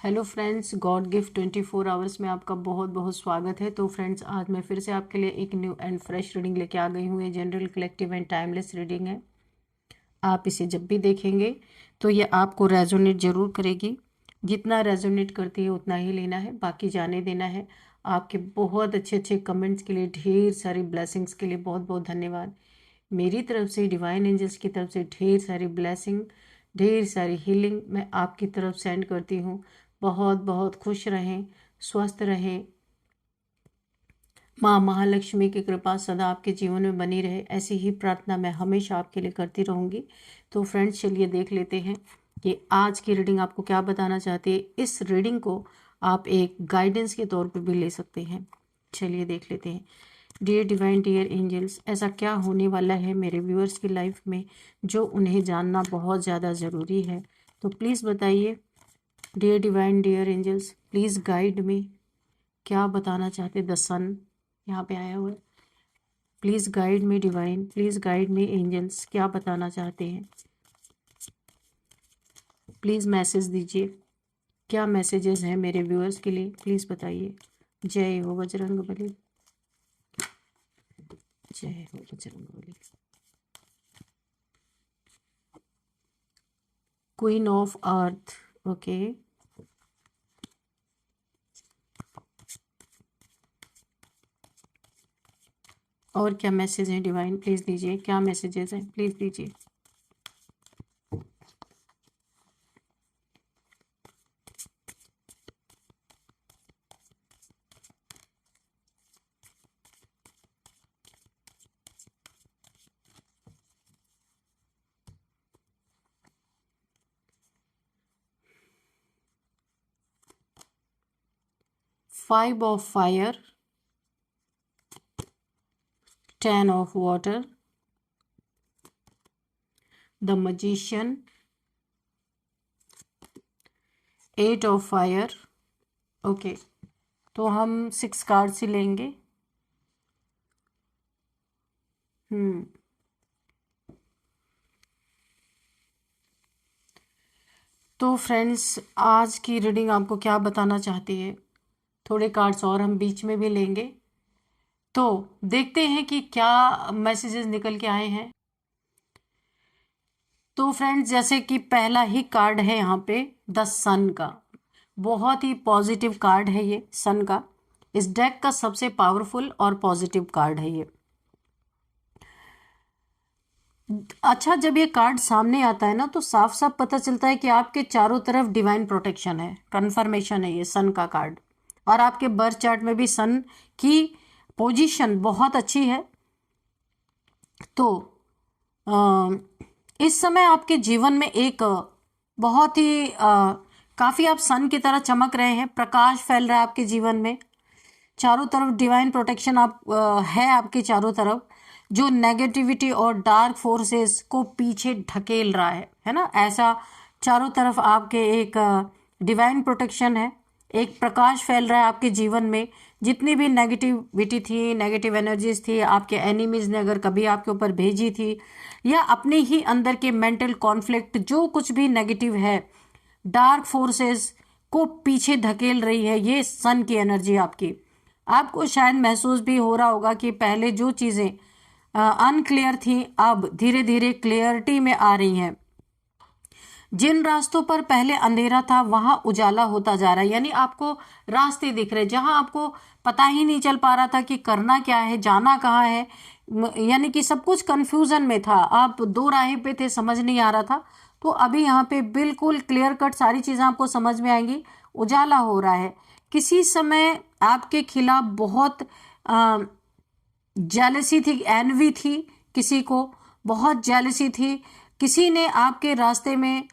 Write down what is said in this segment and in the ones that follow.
Hello friends, God gift 24 hours में आपका बहुत बहुत स्वागत है। तो फ्रेंड्स, आज मैं फिर से आपके लिए एक न्यू एंड फ्रेश रीडिंग लेके आ गई हूँ। ये general, collective and timeless reading है। आप इसे जब भी देखेंगे तो ये आपको रेजोनेट जरूर करेगी। जितना रेजोनेट करती है उतना ही लेना है, बाकी जाने देना है। आपके बहुत अच्छे अच्छे कमेंट्स के लिए, ढेर सारी ब्लेसिंग्स के लिए बहुत बहुत धन्यवाद। मेरी तरफ से, डिवाइन एंजल्स की तरफ से ढेर सारी ब्लेसिंग, ढेर सारी हीलिंग मैं आपकी तरफ सेंड करती हूँ। बहुत बहुत खुश रहें, स्वस्थ रहें। माँ महालक्ष्मी की कृपा सदा आपके जीवन में बनी रहे, ऐसी ही प्रार्थना मैं हमेशा आपके लिए करती रहूँगी। तो फ्रेंड्स, चलिए देख लेते हैं कि आज की रीडिंग आपको क्या बताना चाहती है। इस रीडिंग को आप एक गाइडेंस के तौर पर भी ले सकते हैं। चलिए देख लेते हैं। डियर डिवाइन, डियर एंजल्स, ऐसा क्या होने वाला है मेरे व्यूअर्स की लाइफ में जो उन्हें जानना बहुत ज़्यादा ज़रूरी है। तो प्लीज़ बताइए। Dear divine, dear angels, please guide me. क्या बताना चाहते द सन यहाँ पे आया हुआ है। Please guide me divine, please guide me angels, क्या बताना चाहते हैं। प्लीज़ मैसेज दीजिए। क्या मैसेजेस हैं मेरे व्यूअर्स के लिए, प्लीज़ बताइए। जय हो बजरंगबली, जय हो Bajrangbali. Queen of earth, okay. और क्या मैसेज है डिवाइन, प्लीज़ दीजिए। क्या मैसेजेस हैं, प्लीज़ दीजिए। Five of fire, 10 of water, the magician, 8 of fire, okay. तो हम 6 कार्ड्स ही लेंगे। तो फ्रेंड्स, आज की रीडिंग आपको क्या बताना चाहती है। थोड़े कार्ड्स और हम बीच में भी लेंगे, तो देखते हैं कि क्या मैसेजेस निकल के आए हैं। तो फ्रेंड्स, जैसे कि पहला ही कार्ड है यहाँ पे द सन का, बहुत ही पॉजिटिव कार्ड है ये सन का। इस डेक का सबसे पावरफुल और पॉजिटिव कार्ड है ये। अच्छा, जब ये कार्ड सामने आता है ना तो साफ साफ पता चलता है कि आपके चारों तरफ डिवाइन प्रोटेक्शन है, कंफर्मेशन है ये सन का कार्ड। और आपके बर्थ चार्ट में भी सन की पोजीशन बहुत अच्छी है। तो इस समय आपके जीवन में एक बहुत ही काफ़ी आप सन की तरह चमक रहे हैं, प्रकाश फैल रहा है आपके जीवन में। चारों तरफ डिवाइन प्रोटेक्शन आप है आपके चारों तरफ, जो नेगेटिविटी और डार्क फोर्सेस को पीछे ढकेल रहा है ना। ऐसा चारों तरफ आपके एक डिवाइन प्रोटेक्शन है, एक प्रकाश फैल रहा है आपके जीवन में। जितनी भी नेगेटिविटी थी, नेगेटिव एनर्जीज थी, आपके एनिमीज ने अगर कभी आपके ऊपर भेजी थी, या अपने ही अंदर के मेंटल कॉन्फ्लिक्ट, जो कुछ भी नेगेटिव है, डार्क फोर्सेस को पीछे धकेल रही है ये सन की एनर्जी आपकी। आपको शायद महसूस भी हो रहा होगा कि पहले जो चीज़ें अनक्लियर थी अब धीरे धीरे क्लियरिटी में आ रही हैं। जिन रास्तों पर पहले अंधेरा था वहां उजाला होता जा रहा है, यानी आपको रास्ते दिख रहे, जहां आपको पता ही नहीं चल पा रहा था कि करना क्या है, जाना कहाँ है, यानी कि सब कुछ कंफ्यूजन में था, आप दो राहें पे थे, समझ नहीं आ रहा था। तो अभी यहाँ पे बिल्कुल क्लियर कट सारी चीज़ें आपको समझ में आएंगी, उजाला हो रहा है। किसी समय आपके खिलाफ बहुत जेलसी थी, एनवी थी, किसी को बहुत जेलसी थी, किसी ने आपके रास्ते में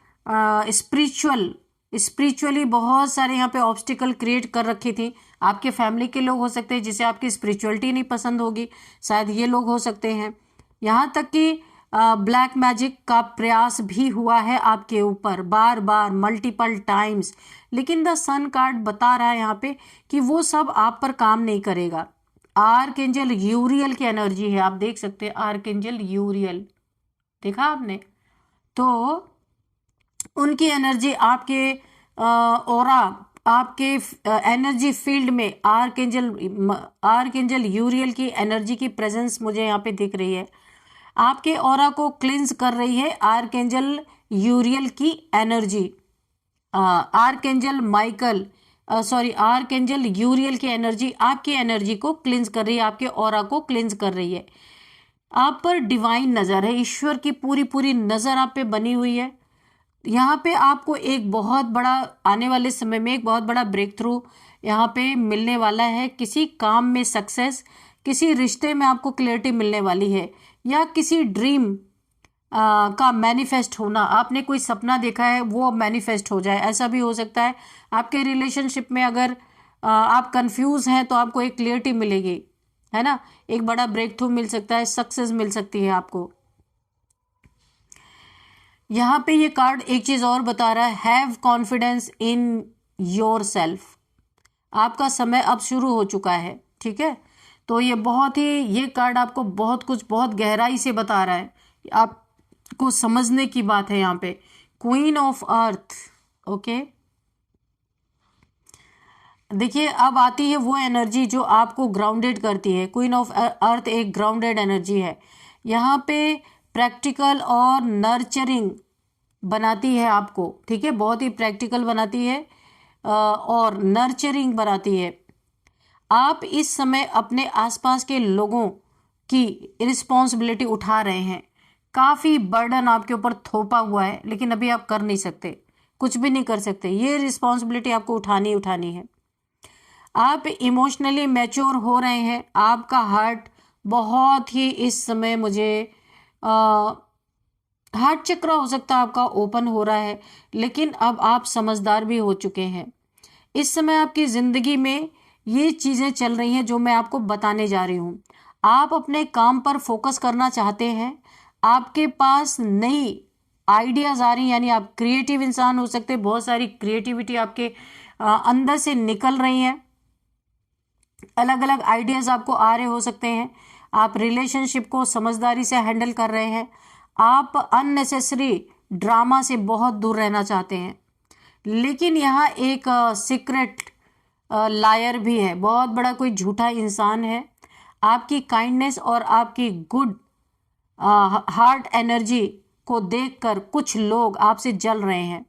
स्पिरिचुअली बहुत सारे यहाँ पे ऑब्स्टिकल क्रिएट कर रखी थी। आपके फैमिली के लोग हो सकते हैं जिसे आपकी स्पिरिचुअलिटी नहीं पसंद होगी, शायद ये लोग हो सकते हैं। यहाँ तक कि ब्लैक मैजिक का प्रयास भी हुआ है आपके ऊपर बार बार, मल्टीपल टाइम्स। लेकिन द सन कार्ड बता रहा है यहाँ पे कि वो सब आप पर काम नहीं करेगा। आर्कएंजल यूरियल की एनर्जी है, आप देख सकते हैं आर्कएंजल यूरियल, देखा आपने। तो उनकी एनर्जी आपके ऑरा, आपके एनर्जी फील्ड में आर्कएंजल यूरियल की एनर्जी की प्रेजेंस मुझे यहाँ पे दिख रही है। आपके ऑरा को क्लिंज कर रही है आर्कएंजल यूरियल की एनर्जी। आर्कएंजल यूरियल की एनर्जी आपकी एनर्जी को क्लिंज कर रही है, आपके ऑरा को क्लिंज कर रही है। आप पर डिवाइन नजर है, ईश्वर की पूरी पूरी नजर आप पे बनी हुई है। यहाँ पे आपको एक बहुत बड़ा आने वाले समय में एक बहुत बड़ा ब्रेक थ्रू यहाँ पे मिलने वाला है। किसी काम में सक्सेस, किसी रिश्ते में आपको क्लियरिटी मिलने वाली है, या किसी ड्रीम का मैनिफेस्ट होना। आपने कोई सपना देखा है वो मैनिफेस्ट हो जाए, ऐसा भी हो सकता है। आपके रिलेशनशिप में अगर आप कंफ्यूज हैं तो आपको एक क्लियरिटी मिलेगी, है ना। एक बड़ा ब्रेक थ्रू मिल सकता है, सक्सेस मिल सकती है आपको। यहाँ पे ये कार्ड एक चीज और बता रहा है, have confidence in your self. आपका समय अब शुरू हो चुका है, ठीक है। तो ये कार्ड आपको बहुत कुछ बहुत गहराई से बता रहा है, आपको समझने की बात है यहाँ पे। Queen of earth, okay. देखिए अब आती है वो एनर्जी जो आपको ग्राउंडेड करती है। क्वीन ऑफ अर्थ एक ग्राउंडेड एनर्जी है। यहाँ पे प्रैक्टिकल और नर्चरिंग बनाती है आपको, ठीक है। बहुत ही प्रैक्टिकल बनाती है और नर्चरिंग बनाती है। आप इस समय अपने आसपास के लोगों की रिस्पॉन्सिबिलिटी उठा रहे हैं। काफ़ी बर्डन आपके ऊपर थोपा हुआ है, लेकिन अभी आप कर नहीं सकते, कुछ भी नहीं कर सकते। ये रिस्पॉन्सिबिलिटी आपको उठानी है। आप इमोशनली मैच्योर हो रहे हैं। आपका हार्ट बहुत ही इस समय मुझे हार्ट चक्र हो सकता है आपका ओपन हो रहा है, लेकिन अब आप समझदार भी हो चुके हैं। इस समय आपकी ज़िंदगी में ये चीज़ें चल रही हैं जो मैं आपको बताने जा रही हूँ। आप अपने काम पर फोकस करना चाहते हैं, आपके पास नई आइडियाज़ आ रही, यानी आप क्रिएटिव इंसान हो सकते हैं। बहुत सारी क्रिएटिविटी आपके अंदर से निकल रही हैं, अलग अलग आइडियाज़ आपको आ रहे हो सकते हैं। आप रिलेशनशिप को समझदारी से हैंडल कर रहे हैं। आप अननेसेसरी ड्रामा से बहुत दूर रहना चाहते हैं। लेकिन यहाँ एक सीक्रेट लायर भी है, बहुत बड़ा कोई झूठा इंसान है। आपकी काइंडनेस और आपकी गुड हार्ट एनर्जी को देखकर कुछ लोग आपसे जल रहे हैं।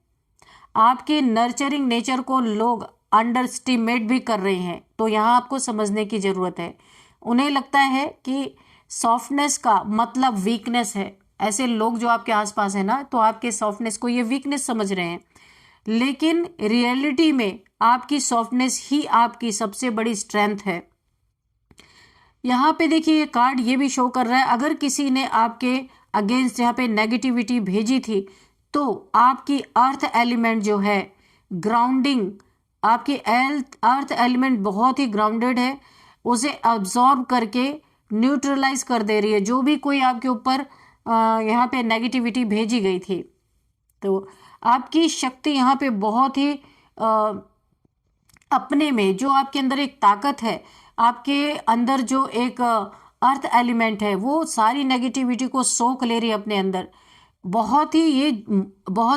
आपके नर्चरिंग नेचर को लोग अंडरस्टिमेट भी कर रहे हैं। तो यहाँ आपको समझने की ज़रूरत है। उन्हें लगता है कि सॉफ्टनेस का मतलब वीकनेस है। ऐसे लोग जो आपके आसपास है ना, तो आपके सॉफ्टनेस को ये वीकनेस समझ रहे हैं, लेकिन रियलिटी में आपकी सॉफ्टनेस ही आपकी सबसे बड़ी स्ट्रेंथ है। यहाँ पे देखिए ये कार्ड ये भी शो कर रहा है, अगर किसी ने आपके अगेंस्ट यहाँ पे नेगेटिविटी भेजी थी, तो आपकी अर्थ एलिमेंट जो है ग्राउंडिंग, आपकी अर्थ एलिमेंट बहुत ही ग्राउंडेड है, उसे अब्जॉर्ब करके न्यूट्रलाइज कर दे रही है जो भी कोई आपके ऊपर यहाँ पे नेगेटिविटी भेजी गई थी। तो आपकी शक्ति यहाँ पे बहुत ही अपने में जो आपके अंदर एक ताकत है, आपके अंदर जो एक अर्थ एलिमेंट है, वो सारी नेगेटिविटी को सोख ले रही है अपने अंदर। बहुत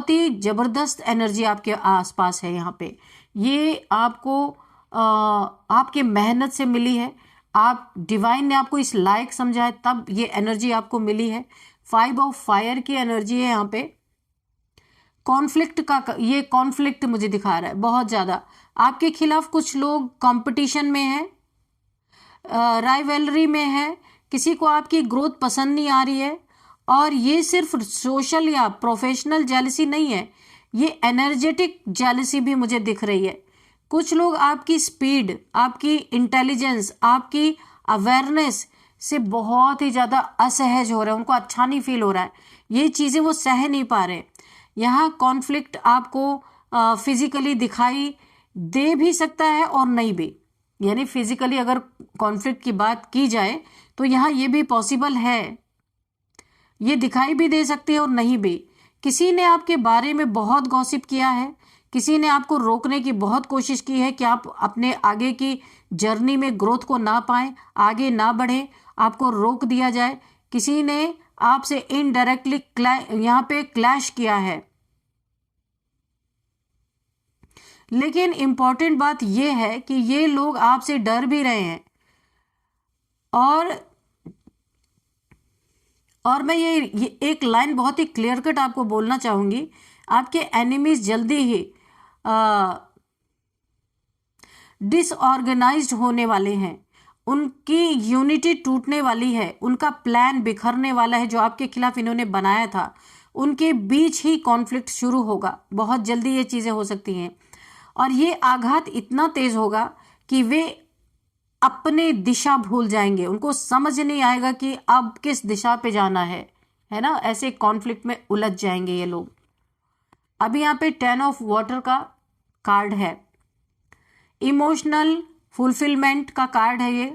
ही जबरदस्त एनर्जी आपके आसपास है यहाँ पे। ये आपको आपके मेहनत से मिली है। आप डिवाइन ने आपको इस लायक समझा है, तब ये एनर्जी आपको मिली है। 5 ऑफ फायर की एनर्जी है यहाँ पे। ये कॉन्फ्लिक्ट मुझे दिखा रहा है बहुत ज़्यादा। आपके खिलाफ कुछ लोग कंपटीशन में है, राइवलरी में है, किसी को आपकी ग्रोथ पसंद नहीं आ रही है। और ये सिर्फ सोशल या प्रोफेशनल जेलसी नहीं है, ये एनर्जेटिक जेलसी भी मुझे दिख रही है। कुछ लोग आपकी स्पीड, आपकी इंटेलिजेंस, आपकी अवेयरनेस से बहुत ही ज़्यादा असहज हो रहे हैं, उनको अच्छा नहीं फील हो रहा है, ये चीज़ें वो सह नहीं पा रहे। यहाँ कॉन्फ्लिक्ट आपको फिजिकली दिखाई दे भी सकता है और नहीं भी, यानी फिजिकली अगर कॉन्फ्लिक्ट की बात की जाए तो यहाँ ये भी पॉसिबल है, ये दिखाई भी दे सकती है और नहीं भी। किसी ने आपके बारे में बहुत गॉसिप किया है, किसी ने आपको रोकने की बहुत कोशिश की है कि आप अपने आगे की जर्नी में ग्रोथ को ना पाएं, आगे ना बढ़ें, आपको रोक दिया जाए। किसी ने आपसे इनडायरेक्टली यहाँ पे क्लैश किया है। लेकिन इम्पॉर्टेंट बात यह है कि ये लोग आपसे डर भी रहे हैं। और मैं ये एक लाइन बहुत ही क्लियर कट आपको बोलना चाहूंगी, आपके एनिमीज जल्दी ही डिसऑर्गेनाइज्ड होने वाले हैं, उनकी यूनिटी टूटने वाली है, उनका प्लान बिखरने वाला है जो आपके खिलाफ इन्होंने बनाया था, उनके बीच ही कॉन्फ्लिक्ट शुरू होगा। बहुत जल्दी ये चीजें हो सकती हैं और ये आघात इतना तेज होगा कि वे अपने दिशा भूल जाएंगे, उनको समझ नहीं आएगा कि अब किस दिशा पे जाना है ना। ऐसे कॉन्फ्लिक्ट में उलझ जाएंगे ये लोग। अभी यहाँ पे 10 ऑफ वाटर का कार्ड है, इमोशनल फुलफिलमेंट का कार्ड है ये।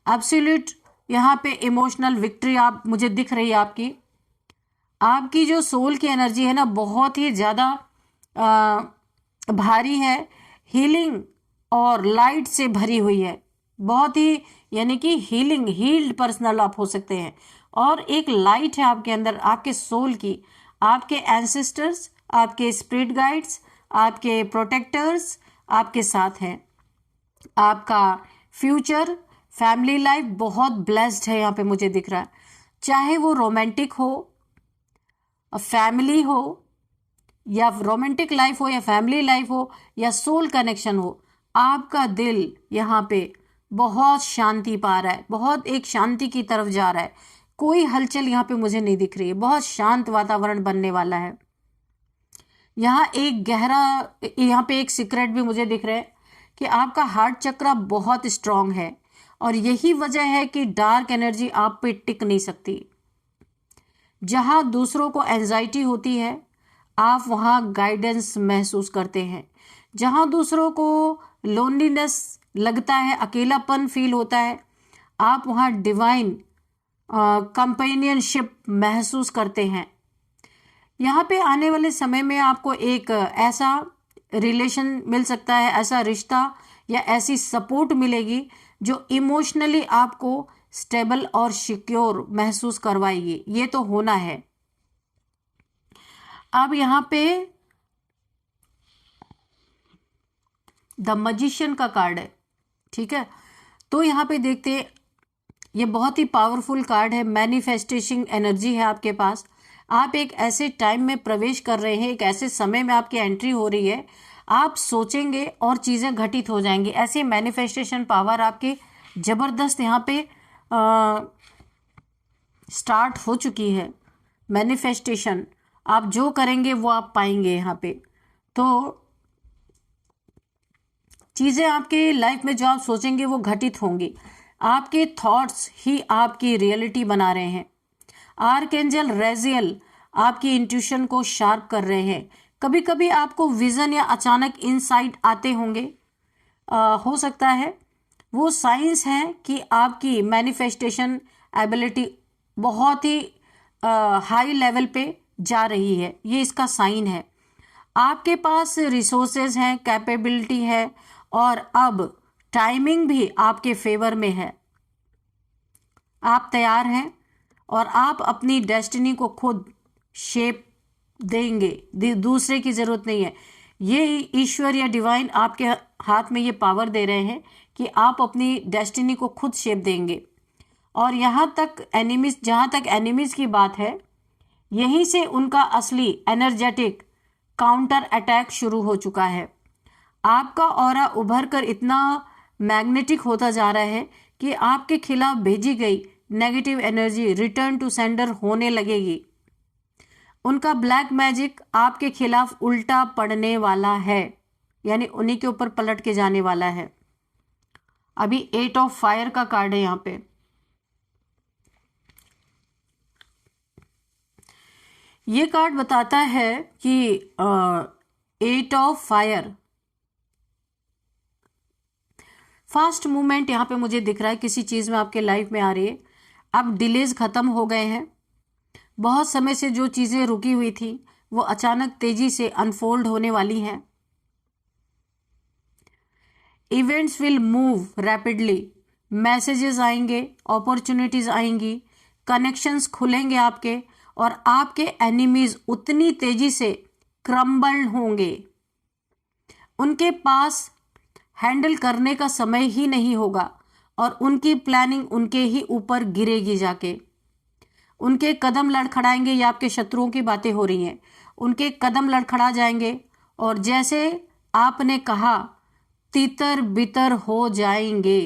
एब्सोल्यूट यहाँ पे इमोशनल विक्ट्री आप मुझे दिख रही है। आपकी जो सोल की एनर्जी है ना, बहुत ही ज़्यादा भारी है, हीलिंग और लाइट से भरी हुई है, बहुत ही, यानी कि हील्ड पर्सनल आप हो सकते हैं। और एक लाइट है आपके अंदर, आपके सोल की, आपके एंसेस्टर्स, आपके स्पिरिट गाइड्स, आपके प्रोटेक्टर्स आपके साथ हैं। आपका फ्यूचर फैमिली लाइफ बहुत ब्लेस्ड है यहाँ पे मुझे दिख रहा है। चाहे वो रोमांटिक हो, फैमिली हो, या रोमांटिक लाइफ हो, या फैमिली लाइफ हो, या सोल कनेक्शन हो, आपका दिल यहाँ पे बहुत शांति पा रहा है, बहुत एक शांति की तरफ जा रहा है। कोई हलचल यहाँ पे मुझे नहीं दिख रही है, बहुत शांत वातावरण बनने वाला है। यहाँ पे एक सीक्रेट भी मुझे दिख रहा है कि आपका हार्ट चक्र बहुत स्ट्रांग है और यही वजह है कि डार्क एनर्जी आप पे टिक नहीं सकती। जहाँ दूसरों को एंजाइटी होती है, आप वहाँ गाइडेंस महसूस करते हैं। जहाँ दूसरों को लोनलीनेस लगता है, अकेलापन फील होता है, आप वहाँ डिवाइन कंपेनियनशिप महसूस करते हैं। यहाँ पे आने वाले समय में आपको एक ऐसा रिलेशन मिल सकता है, ऐसा रिश्ता या ऐसी सपोर्ट मिलेगी जो इमोशनली आपको स्टेबल और सिक्योर महसूस करवाएगी। ये तो होना है। अब यहाँ पे द मैजिशियन का कार्ड है, ठीक है। तो यहाँ पे देखते, ये बहुत ही पावरफुल कार्ड है, मैनिफेस्टेशन एनर्जी है आपके पास। आप एक ऐसे टाइम में प्रवेश कर रहे हैं, एक ऐसे समय में आपकी एंट्री हो रही है, आप सोचेंगे और चीज़ें घटित हो जाएंगी। ऐसी मैनिफेस्टेशन पावर आपकी ज़बरदस्त यहाँ पे स्टार्ट हो चुकी है। मैनिफेस्टेशन आप जो करेंगे वो आप पाएंगे यहाँ पे। तो चीज़ें आपके लाइफ में जो आप सोचेंगे वो घटित होंगी। आपके थॉट्स ही आपकी रियलिटी बना रहे हैं। आर्कएंजल रेजियल आपकी इंट्यूशन को शार्प कर रहे हैं। कभी कभी आपको विजन या अचानक इनसाइट आते होंगे, हो सकता है वो साइंस है कि आपकी मैनिफेस्टेशन एबिलिटी बहुत ही हाई लेवल पे जा रही है। ये इसका साइन है। आपके पास रिसोर्सेज हैं, कैपेबिलिटी है और अब टाइमिंग भी आपके फेवर में है। आप तैयार हैं और आप अपनी डेस्टिनी को खुद शेप देंगे, दूसरे की जरूरत नहीं है। ये ईश्वर या डिवाइन आपके हाथ में ये पावर दे रहे हैं कि आप अपनी डेस्टिनी को खुद शेप देंगे। और जहाँ तक एनिमीज की बात है, यहीं से उनका असली एनर्जेटिक काउंटर अटैक शुरू हो चुका है। आपका ऑरा उभर कर इतना मैग्नेटिक होता जा रहा है कि आपके खिलाफ भेजी गई negative energy return to sender होने लगेगी। उनका ब्लैक मैजिक आपके खिलाफ उल्टा पड़ने वाला है, यानी उन्हीं के ऊपर पलट के जाने वाला है। अभी 8 ऑफ फायर का कार्ड है यहाँ पे। ये कार्ड बताता है कि 8 ऑफ फायर, फास्ट मूवमेंट यहाँ पे मुझे दिख रहा है, किसी चीज़ में आपके लाइफ में आ रही है। अब डिलेज खत्म हो गए हैं। बहुत समय से जो चीज़ें रुकी हुई थी वो अचानक तेजी से अनफोल्ड होने वाली हैं। Events will move rapidly, messages आएंगे, अपॉर्चुनिटीज आएंगी, कनेक्शंस खुलेंगे आपके, और आपके एनिमीज उतनी तेजी से क्रम्बल होंगे, उनके पास हैंडल करने का समय ही नहीं होगा और उनकी प्लानिंग उनके ही ऊपर गिरेगी जाके। उनके कदम लड़खड़ाएंगे, ये आपके शत्रुओं की बातें हो रही हैं, उनके कदम लड़खड़ा जाएंगे और जैसे आपने कहा तितर बितर हो जाएंगे,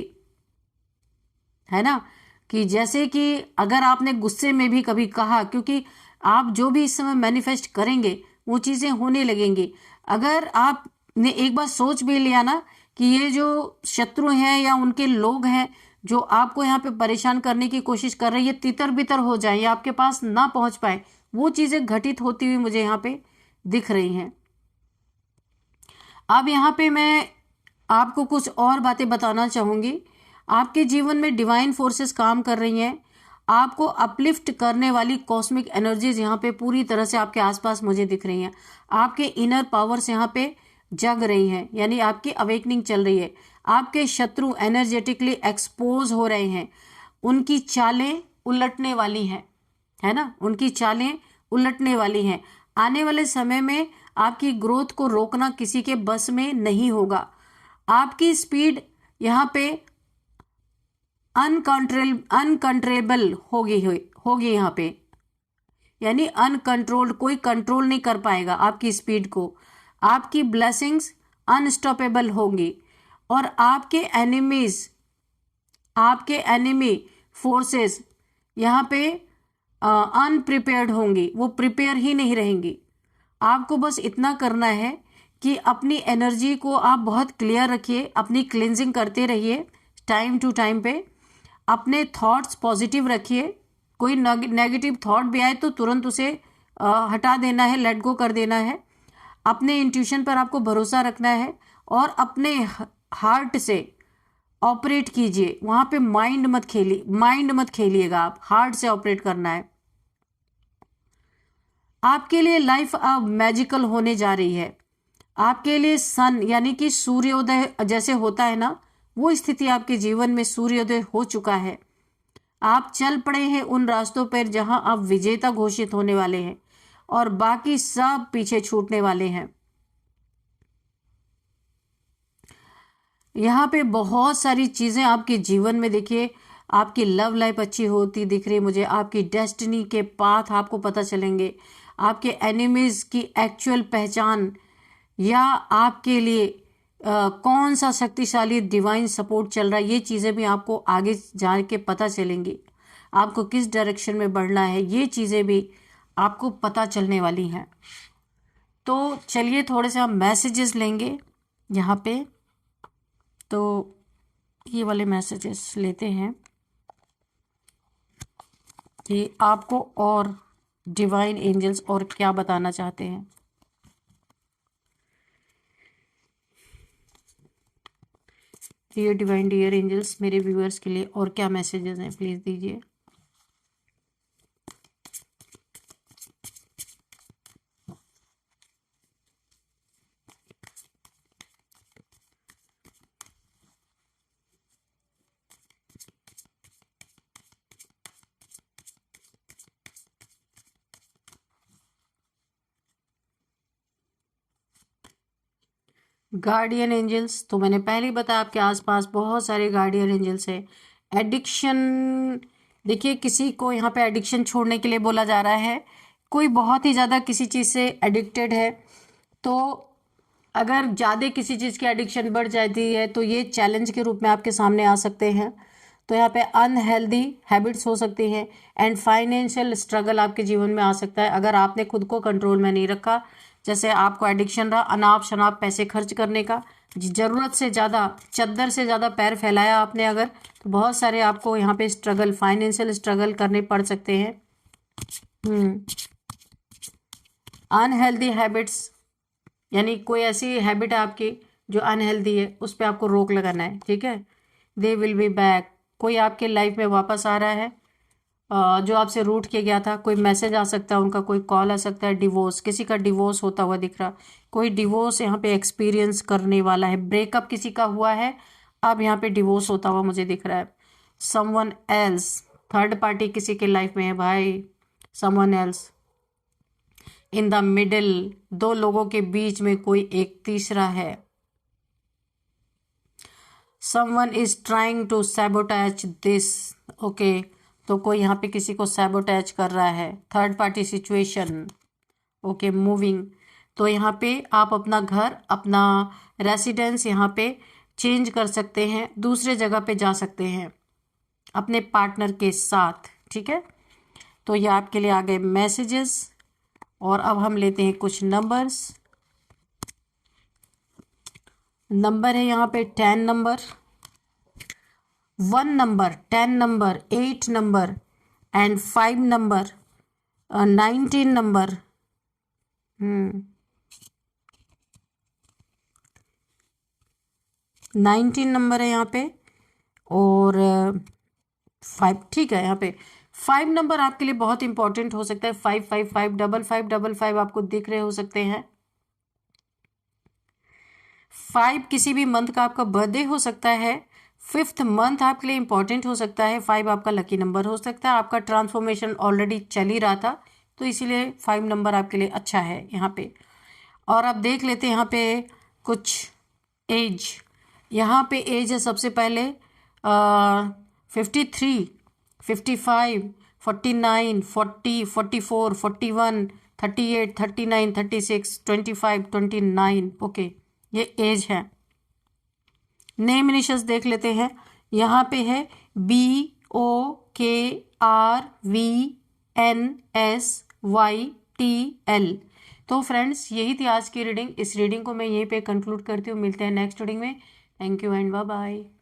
है ना। कि जैसे कि अगर आपने गुस्से में भी कभी कहा, क्योंकि आप जो भी इस समय मैनिफेस्ट करेंगे वो चीजें होने लगेंगी। अगर आपने एक बार सोच भी लिया ना कि ये जो शत्रु हैं या उनके लोग हैं जो आपको यहाँ पे परेशान करने की कोशिश कर रहे हैं, ये तितर बितर हो जाए या आपके पास ना पहुंच पाए, वो चीजें घटित होती हुई मुझे यहाँ पे दिख रही हैं। अब यहाँ पे मैं आपको कुछ और बातें बताना चाहूंगी। आपके जीवन में डिवाइन फोर्सेस काम कर रही हैं, आपको अपलिफ्ट करने वाली कॉस्मिक एनर्जीज यहाँ पे पूरी तरह से आपके आसपास मुझे दिख रही हैं। आपके इनर पावर्स यहाँ पे जग रही हैं, यानी आपकी अवेकनिंग चल रही है। आपके शत्रु एनर्जेटिकली एक्सपोज हो रहे हैं, उनकी चालें उलटने वाली हैं, है ना, उनकी चालें उलटने वाली हैं। आने वाले समय में आपकी ग्रोथ को रोकना किसी के बस में नहीं होगा। आपकी स्पीड यहाँ पे अनकंट्रोलेबल होगी यहाँ पे, यानी अनकंट्रोल्ड, कोई कंट्रोल नहीं कर पाएगा आपकी स्पीड को। आपकी ब्लेसिंग्स अनस्टॉपेबल होंगी और आपके एनिमी फोर्सेस यहाँ पे अनप्रिपेयर्ड होंगी, वो प्रिपेयर ही नहीं रहेंगी। आपको बस इतना करना है कि अपनी एनर्जी को आप बहुत क्लियर रखिए, अपनी क्लिनजिंग करते रहिए टाइम टू टाइम पे। अपने थॉट्स पॉजिटिव रखिए, कोई नेगेटिव थॉट भी आए तो तुरंत उसे हटा देना है, लेट गो कर देना है। अपने इंट्यूशन पर आपको भरोसा रखना है और अपने हार्ट से ऑपरेट कीजिए। वहां पे माइंड मत खेलिएगा, आप हार्ट से ऑपरेट करना है। आपके लिए लाइफ अब मैजिकल होने जा रही है। आपके लिए सन यानी कि सूर्योदय जैसे होता है ना, वो स्थिति आपके जीवन में सूर्योदय हो चुका है। आप चल पड़े हैं उन रास्तों पर जहां आप विजेता घोषित होने वाले हैं और बाकी सब पीछे छूटने वाले हैं। यहाँ पे बहुत सारी चीजें आपके जीवन में, देखिए आपकी लव लाइफ अच्छी होती दिख रही है मुझे, आपकी डेस्टिनी के पाथ आपको पता चलेंगे, आपके एनिमीज की एक्चुअल पहचान या आपके लिए कौन सा शक्तिशाली डिवाइन सपोर्ट चल रहा है, ये चीज़ें भी आपको आगे जाके पता चलेंगी। आपको किस डायरेक्शन में बढ़ना है, ये चीज़ें भी आपको पता चलने वाली हैं। तो चलिए थोड़े से हम मैसेजेस लेंगे यहाँ पे। तो ये वाले मैसेजेस लेते हैं कि आपको और डिवाइन एंजल्स और क्या बताना चाहते हैं। डियर डिवाइन, डियर एंजल्स, मेरे व्यूअर्स के लिए और क्या मैसेजेस हैं, प्लीज दीजिए। गार्डियन एंजल्स, तो मैंने पहले ही बताया आपके आसपास बहुत सारे गार्डियन एंजल्स हैं। एडिक्शन, देखिए किसी को यहाँ पे एडिक्शन छोड़ने के लिए बोला जा रहा है। कोई बहुत ही ज़्यादा किसी चीज़ से एडिक्टेड है, तो अगर ज़्यादा किसी चीज़ की एडिक्शन बढ़ जाती है तो ये चैलेंज के रूप में आपके सामने आ सकते हैं। तो यहाँ पे अनहेल्दी हैबिट्स हो सकती हैं एंड फाइनेंशियल स्ट्रगल आपके जीवन में आ सकता है अगर आपने खुद को कंट्रोल में नहीं रखा। जैसे आपको एडिक्शन रहा अनाप शनाप पैसे खर्च करने का, ज़रूरत से ज़्यादा, चद्दर से ज़्यादा पैर फैलाया आपने अगर, तो बहुत सारे आपको यहाँ पे स्ट्रगल, फाइनेंशियल स्ट्रगल करने पड़ सकते हैं। अनहेल्दी हैबिट्स, यानी कोई ऐसी हैबिट है आपकी जो अनहेल्दी है, उस पर आपको रोक लगाना है, ठीक है। दे विल बी बैक, कोई आपके लाइफ में वापस आ रहा है जो आपसे रूठ के गया था। कोई मैसेज आ सकता है उनका, कोई कॉल आ सकता है। डिवोर्स, किसी का डिवोर्स होता हुआ दिख रहा, कोई डिवोर्स यहाँ पे एक्सपीरियंस करने वाला है। ब्रेकअप किसी का हुआ है, अब यहाँ पे डिवोर्स होता हुआ मुझे दिख रहा है। समवन एल्स, थर्ड पार्टी किसी के लाइफ में है भाई। Someone else in the middle, दो लोगों के बीच में कोई एक तीसरा है। Someone is trying to sabotage this, okay, तो कोई यहाँ पे किसी को सैबोटैच कर रहा है। Third party situation, okay, moving, तो यहाँ पे आप अपना घर, अपना रेसिडेंस यहाँ पे चेंज कर सकते हैं, दूसरे जगह पे जा सकते हैं अपने पार्टनर के साथ, ठीक है। तो ये आपके लिए आ गए मैसेजेस। और अब हम लेते हैं कुछ नंबर्स। नंबर है यहाँ पे 10 number, 1 number, 10 number, 8 number and 5 number, 19 number, 19 number है यहाँ पे, और 5, ठीक है। यहाँ पे 5 नंबर आपके लिए बहुत इंपॉर्टेंट हो सकता है। 555 5555 आपको दिख रहे हो सकते हैं। 5 किसी भी मंथ का आपका बर्थडे हो सकता है। 5th मंथ आपके लिए इंपॉर्टेंट हो सकता है। 5 आपका लकी नंबर हो सकता है। आपका ट्रांसफॉर्मेशन ऑलरेडी चल ही रहा था, तो इसीलिए 5 नंबर आपके लिए अच्छा है यहाँ पे। और अब देख लेते हैं यहाँ पे कुछ एज। यहाँ पे एज है सबसे पहले 53, 55, 49, 40, 44, 41, 38, 39, 36, 25, 29, ओके, ये एज है। नेम इनिशियल्स देख लेते हैं। यहाँ पे है BOKRVNSYTL। तो फ्रेंड्स, यही थी आज की रीडिंग। इस रीडिंग को मैं यहीं पे कंक्लूड करती हूँ। मिलते हैं नेक्स्ट रीडिंग में। Thank you and bye bye.